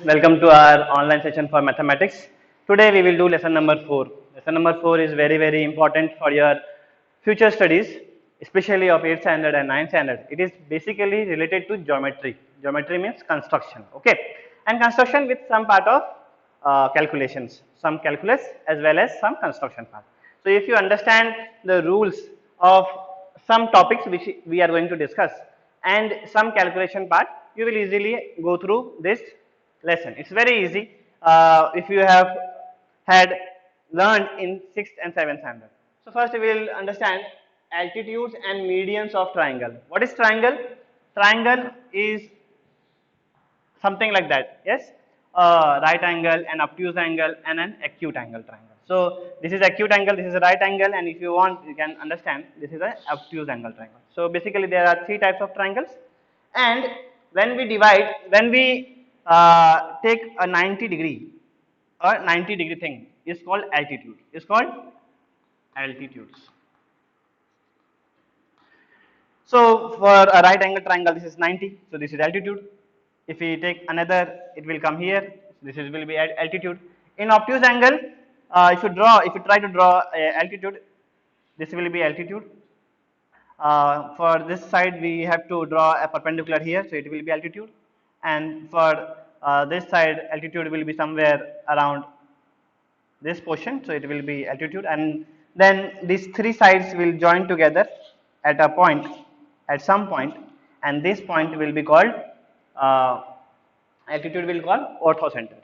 Welcome to our online session for mathematics. Today we will do lesson number 4. Lesson number 4 is very important for your future studies, especially of 8th standard and 9th standard. It is basically related to geometry. Geometry means construction, okay? And construction with some part of calculations, some calculus as well as some construction part. So if you understand the rules of some topics which we are going to discuss and some calculation part, you will easily go through this lesson. It's very easy if you have had learned in 6th and 7th standard. So first we will understand altitudes and medians of triangle. What is triangle? Triangle is something like that, yes? Right angle, an obtuse angle and an acute angle triangle. So this is acute angle, this is a right angle, and if you want you can understand this is an obtuse angle triangle. So basically there are three types of triangles, and when we divide, when we take a 90-degree or 90-degree thing is called altitude, is called altitudes. So for a right angle triangle this is 90, so this is altitude. If we take another, it will come here, this is will be altitude. In obtuse angle, if you try to draw altitude, this will be altitude. For this side we have to draw a perpendicular here, so it will be altitude, and for this side altitude will be somewhere around this portion, so it will be altitude, and then these three sides will join together at a point, at some point, and this point will be called altitude will call orthocenter.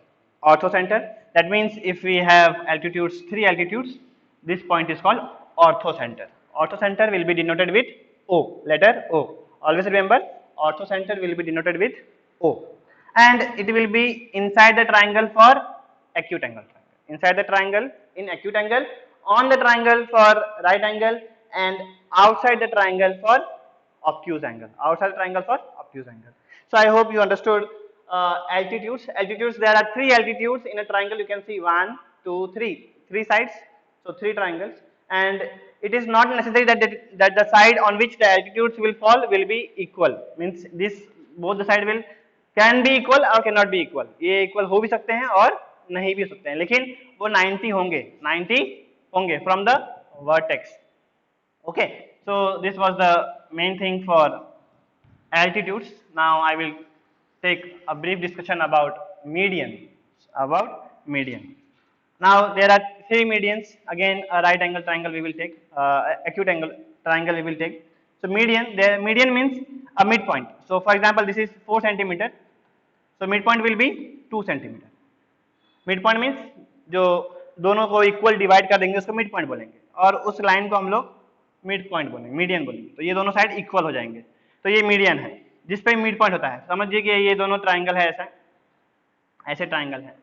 Orthocenter, that means if we have altitudes, three altitudes, this point is called orthocenter. Orthocenter will be denoted with O, letter O. Always remember, orthocenter will be denoted with O, and it will be inside the triangle for acute angle triangle. Inside the triangle in acute angle, on the triangle for right angle, and outside the triangle for obtuse angle. Outside the triangle for obtuse angle. So I hope you understood altitudes. Altitudes, there are three altitudes in a triangle. You can see 1, 2, 3. Three sides, so three triangles, and it is not necessary that the side on which the altitudes will fall will be equal. Means this both the side will can be equal or cannot be equal. ये equal हो भी सकते हैं और नहीं भी हो सकते हैं, लेकिन वो 90 होंगे, 90 होंगे from the vertex. Okay, so this was the main thing for altitudes. Now I will take a brief discussion about median. About median. Now there are three medians. Again, a right angle triangle we will take, acute angle triangle we will take. So median, the median means a midpoint. So for example, this is 4 centimeter. So midpoint will be 2 centimeter. Midpoint means जो दोनों को equal divide कर देंगे उसको mid point बोलेंगे, और उस line को हम लोग मिड पॉइंट बोलेंगे, मीडियन बोलेंगे. तो ये दोनों साइड इक्वल हो जाएंगे, तो ये मीडियन है जिस पे मिड पॉइंट होता है. समझिए कि ये दोनों ट्राइंगल है, ऐसा ऐसे ट्राइंगल है,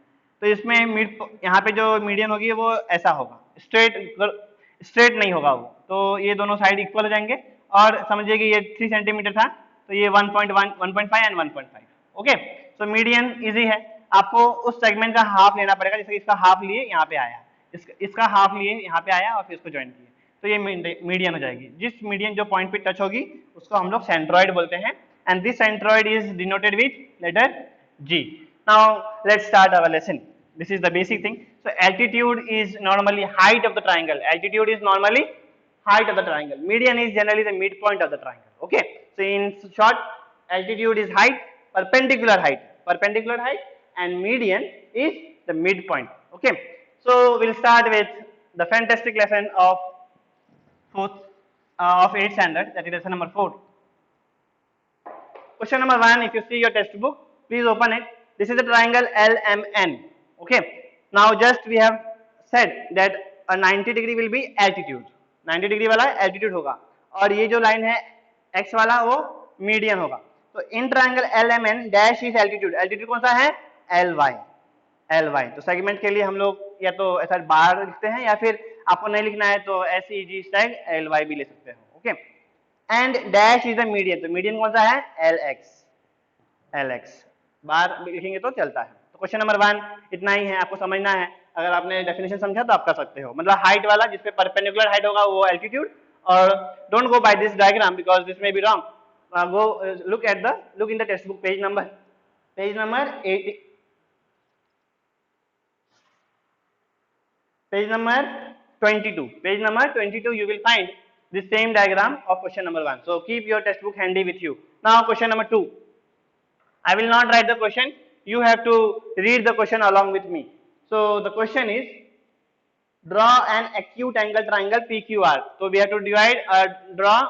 तो इसमें मिड यहाँ पे जो मीडियन होगी वो ऐसा होगा, स्ट्रेट नहीं होगा वो, तो ये दोनों साइड इक्वल हो जाएंगे. और समझिए कि ये 3 सेंटीमीटर था, तो ये 1.1, 1.5 and 1.5. Okay, so median easy है. आपको उस सेगमेंट का हाफ लेना पड़ेगा, जैसे इसका हाफ लिए यहाँ पे आया, इसका हाफ लिए यहाँ पे आया और फिर इसको ज्वाइन किए, तो ये मीडियन हो जाएगी. जिस मीडियन जो पॉइंट पे टच होगी उसको हम लोग सेंट्रॉइड बोलते हैं, and this centroid is denoted with letter G. Now let's start our lesson. This is the basic thing. So altitude is normally height of the triangle. Altitude is normally height of the triangle. Median is generally the midpoint of the triangle. Okay. So in short, altitude is height, perpendicular height, and median is the midpoint. Okay. So we'll start with the fantastic lesson of 8th standard, that is lesson number 4. Question number 1, if you see your textbook, please open it. This is the triangle LMN. Okay. Now just we have said that a 90 degree will be altitude. 90 degree वाला altitude होगा, और ये जो line है x वाला वो median होगा. तो in triangle LMN dash is altitude. Altitude कौन सा है? LY. LY. तो segment के लिए हम लोग या तो ऐसा बार लिखते हैं, या फिर आपको नहीं लिखना है तो ऐसे easy style LY भी ले सकते हो. Okay. And dash is the median. तो median कौन सा है? LX. LX. बार लिखेंगे तो चलता है. तो क्वेश्चन नंबर 1 इतना ही है, आपको समझना है. अगर आपने डेफिनेशन समझा तो आप कर सकते हो. मतलब हाइट वाला जिसपे परपेंडिकुलर हाइट होगा वो एल्टीट्यूड, और don't go by this diagram because this may be wrong. Go look in the text book page number 80, Page number 22. Page number 22, you will find the same diagram of question number 1. So keep your textbook handy with you. Now question number 2. I will not write the question. You have to read the question along with me. So the question is, draw an acute angle triangle PQR. So we have to draw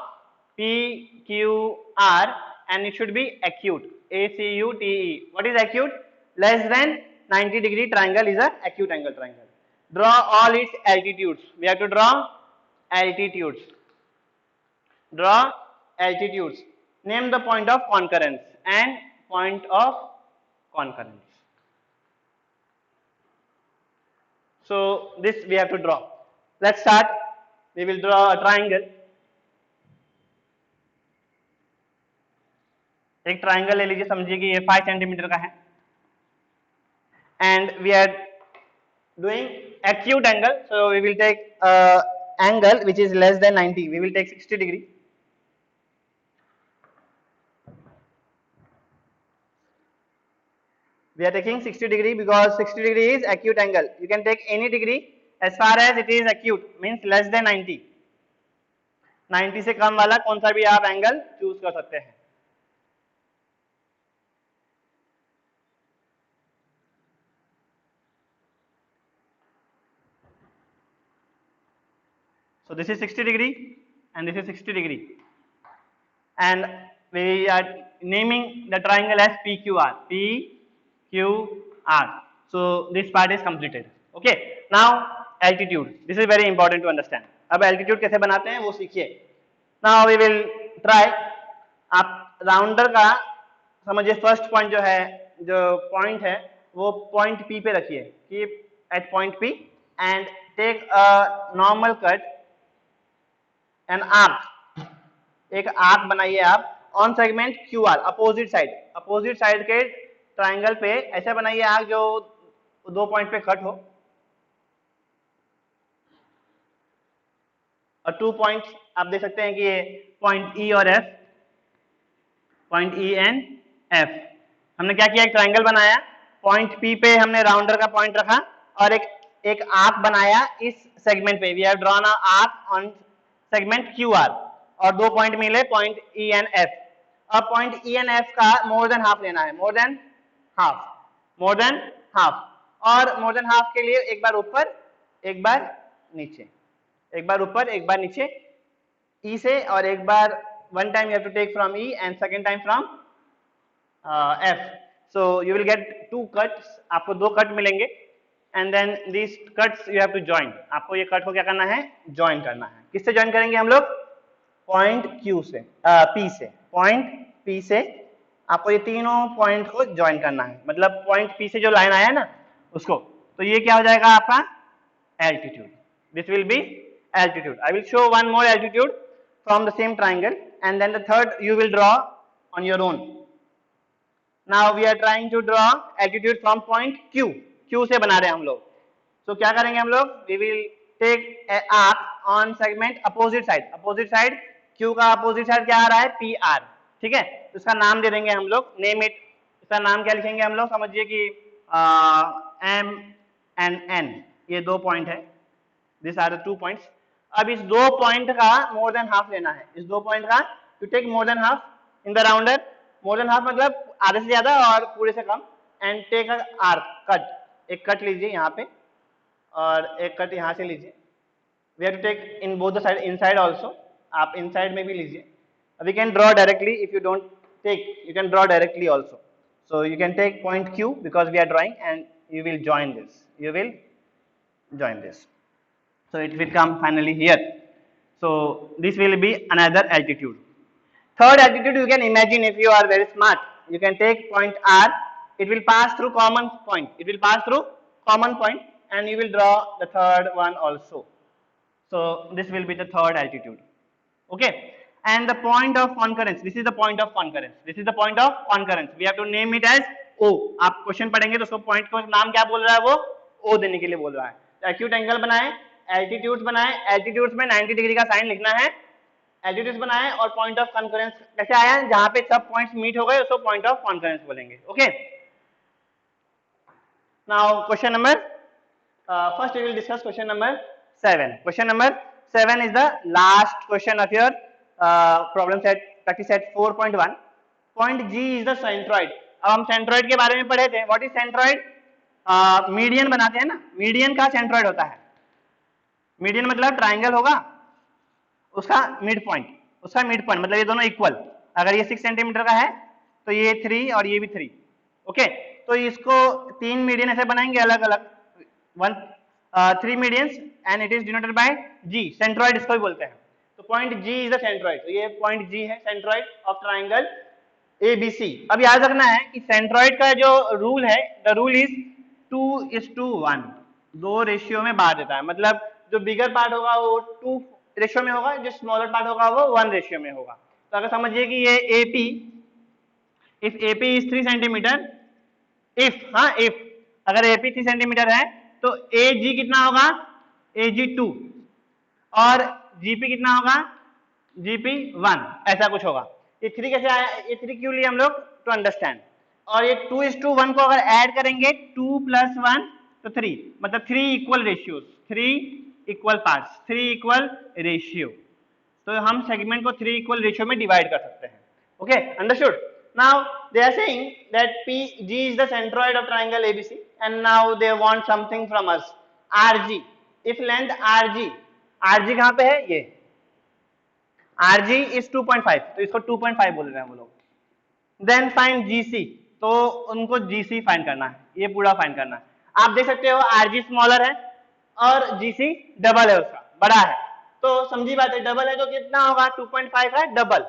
PQR, and it should be acute. ACUTE. What is acute? Less than 90 degree triangle is a acute angle triangle. Draw all its altitudes. We have to draw altitudes. Draw altitudes. Name the point of concurrence and point of concurrence. So this we have to draw. Let's start. We will draw a triangle. एक triangle ले लीजिए, समझिए कि ये 5 centimetre का है, and we are doing acute angle. So we will take angle which is less than 90. We will take 60 degree. We are taking 60 degree because 60 degree is acute angle. You can take any degree as far as it is acute, means less than 90. 90 से कम वाला कौन सा भी आप angle choose कर सकते हैं. So this is 60 degree and this is 60 degree, and we are naming the triangle as PQR. PQR. So this part is completed. Okay. Now altitude. This is very important to understand. अब altitude कैसे बनाते हैं वो सीखिए. Now we will try. आप rounder का समझिए, first point जो है, जो पॉइंट है वो पॉइंट P पे रखिए. Keep at point P and take a normal cut. An arc, एक आर्क बनाइए आप on segment QR, opposite side के ट्राइंगल पे ऐसा बनाइए आर्क जो 2 पॉइंट पे कट हो, और 2 पॉइंट्स आप देख सकते हैं कि ये पॉइंट E और F, point E and F. हमने क्या किया, एक ट्राइंगल बनाया, पॉइंट P पे हमने राउंडर का पॉइंट रखा और एक आर्क बनाया इस सेगमेंट पे. We have drawn a arc on segment QR और 2 पॉइंट मिले, पॉइंट E एंड F. अब पॉइंट E एंड F का मोर देन हाफ लेना है, मोर देन हाफ, और मोर देन हाफ के लिए एक बार ऊपर एक बार नीचे, एक बार ऊपर एक बार नीचे E से, और एक बार one time you have to take from E and second time from F. So you will get 2 cuts, आपको 2 कट मिलेंगे, and then these cuts you have to join. आपको ये कट को क्या करना है, ज्वाइन करना है. किससे ज्वाइन करेंगे हम लोग, पॉइंट Q से, P से, पॉइंट P से आपको ये तीनों पॉइंट को ज्वाइन करना है. मतलब पॉइंट P से जो लाइन आया है ना उसको, तो ये क्या हो जाएगा आपका altitude. This will be altitude. I will show one more altitude from the same triangle and then the third you will draw on your own. Now we are trying to draw altitude from point Q से बना रहे हैं हम लोग. So क्या करेंगे हम लोग, we will take a arc on segment opposite side. Q का opposite side क्या आ रहा है, PR. ठीक है, तो इसका नाम दे देंगे हम लोग, name it. इसका नाम क्या लिखेंगे हम लोग, समझिए कि M and N, ये 2 पॉइंट है. These are the 2 points. अब इस 2 पॉइंट का मोर देन हाफ लेना है. इस 2 पॉइंट का to take more than half in the rounder. More than half मतलब आधे से ज्यादा और पूरे से कम. एंड टेक आर्क कट, एक कट लीजिए यहाँ पे और एक कट यहाँ से लीजिए. We have to take in both the side, inside also. आप इनसाइड में भी लीजिए. We can draw directly, if you don't take you can draw directly also. So you can take point Q because we are drawing and you will join this. So it will come finally here. So this will be another altitude. Third altitude you can imagine, if you are very smart, you can take point R. It will pass through common point. And you will draw the third one also. So this will be the third altitude. Okay. And the point of concurrence. This is the point of concurrence. We have to name it as O. आप question पढ़ेंगे तो उसको point को नाम क्या बोल रहा है, वो O देने के लिए बोल रहा है. एक्यूट एंगल बनाए, एल्टीट्यूड्स बनाए, एल्टीट्यूड्स में 90 डिग्री का साइन लिखना है, एल्टीट्यूड्स बनाए, और पॉइंट ऑफ कॉन्करेंस कैसे आया, जहां पे सब पॉइंट्स मीट हो गए उसको पॉइंट ऑफ कॉन्करेंस बोलेंगे. Okay. Now question number first we will discuss question number 7. Question number 7 is the last question of your problem set practice set 4.1. Point G is the centroid. अब हम centroid के बारे में पढ़े थे. What is centroid? Median बनाते हैं ना, मीडियन का सेंट्रॉइड होता है. मीडियन मतलब ट्राइंगल होगा, उसका मिड पॉइंट, उसका मिड पॉइंट मतलब ये दोनों इक्वल. अगर ये 6 सेंटीमीटर का है तो ये 3 और ये भी 3. ओके, तो इसको 3 मीडियन ऐसे बनाएंगे अलग अलग, 3 medians and it is denoted by G. Centroid इसको भी बोलते हैं. तो point G is the centroid. तो ये पॉइंट G है सेंट्रॉइड ऑफ ट्राइंगल ABC. अब याद रखना है कि सेंट्रॉइड का जो रूल है, द रूल इज 2:1. 2 रेशियो में बांट देता है. मतलब जो बिगर पार्ट होगा वो 2 रेशियो में होगा, जो स्मॉलर पार्ट होगा वो 1 रेशियो में होगा. तो अगर समझिए कि ये AP, if AP is 3 centimetre, if अगर AP 3 सेंटीमीटर है तो AG कितना होगा, AG 2 और GP कितना होगा, GP 1. ऐसा कुछ होगा. ये 3 कैसे आया, ये 3 क्यों लिए हम लोग, टू अंडरस्टैंड. और ये 2:1 को अगर ऐड करेंगे 2 + 1 तो 3, मतलब 3 equal ratios, 3 equal parts, 3 equal ratio. तो हम सेगमेंट को 3 इक्वल रेशियो में डिवाइड कर सकते हैं. Okay, understood. Now they are saying that PG is the centroid of triangle ABC, and now they want something from us, RG. If length RG कहाँ पे है, ये RG is 2.5, तो इसको 2.5 बोल रहे हैं वो लोग. Then find GC, तो उनको GC फाइंड करना है, ये पूरा फाइंड करना है. आप देख सकते हो RG स्मॉलर है और GC डबल है, उसका बड़ा है. तो समझी बात है, डबल है तो कितना होगा, 2.5 है डबल,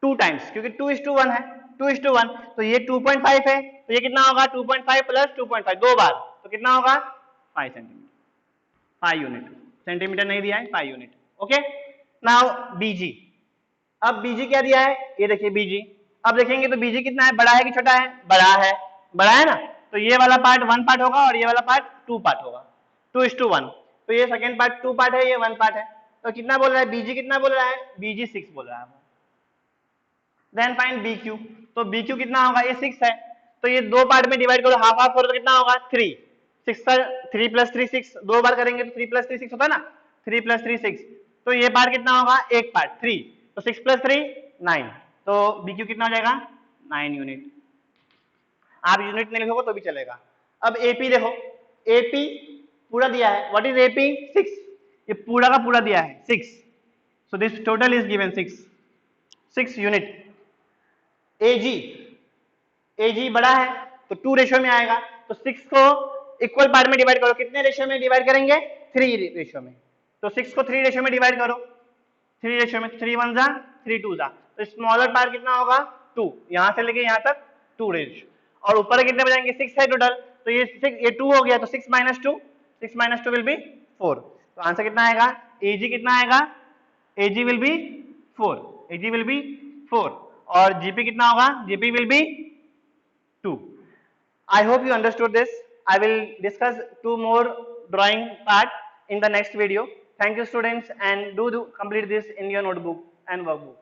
2 टाइम्स, क्योंकि 2:1 है, 2:1. तो ये 2.5 है तो ये कितना होगा, 2.5 + 2.5, 2 बार, तो कितना होगा 5 सेंटीमीटर, 5 यूनिट. सेंटीमीटर नहीं दिया है, 5 यूनिट. Okay, now BG. अब BG क्या दिया है, ये देखिए BG. अब देखेंगे तो BG कितना है, बड़ा है कि छोटा है, बड़ा है, बड़ा है ना. तो ये वाला पार्ट 1 पार्ट होगा और ये वाला पार्ट 2 पार्ट होगा, 2:1. तो ये सेकंड पार्ट 2 पार्ट है, ये 1 पार्ट है. तो कितना बोल रहा है BG, कितना बोल रहा है, BG 6 बोल रहा है. Then find BQ. तो BQ कितना होगा, ये 6 है, तो ये 2 पार्ट में डिवाइड करो, हाफ हाफ करो तो कितना होगा, 3. 6 का 3 + 3 6, 2 बार करेंगे तो 3 + 3 6 होता है ना, 3 + 3 6. तो ये पार्ट कितना होगा, एक पार्ट 3, तो 6 + 3 9. तो BQ कितना हो जाएगा, 9 यूनिट. आप यूनिट नहीं लिखोगे तो भी चलेगा. अब AP देखो, AP पूरा दिया है. What is AP, 6. ये पूरा का पूरा दिया है 6. So this total is given 6 unit. AG बड़ा है तो 2 रेशियो में आएगा. तो 6 को इक्वल पार्ट में डिवाइड करो, कितने रेशियो में डिवाइड करेंगे, 3 रेशियो में. तो 6 को 3 रेशियो में डिवाइड करो, 3 रेशियो में, 3 1 जा 3 2 जा. तो स्मॉलर पार्ट कितना होगा, 2, यहां से लेके यहां तक 2 रेशियो. और ऊपर कितने बजाएंगे, 6 है टोटल, तो ये 2 हो गया, तो 6 - 2, 6 - 2 विल बी 4. तो आंसर कितना आएगा, AG कितना आएगा, AG will be 4, AG will be 4. और GP कितना होगा, GP will be 2. I hope you understood this. I will discuss 2 more drawing part in the next video. Thank you students, and do complete this in your notebook and workbook.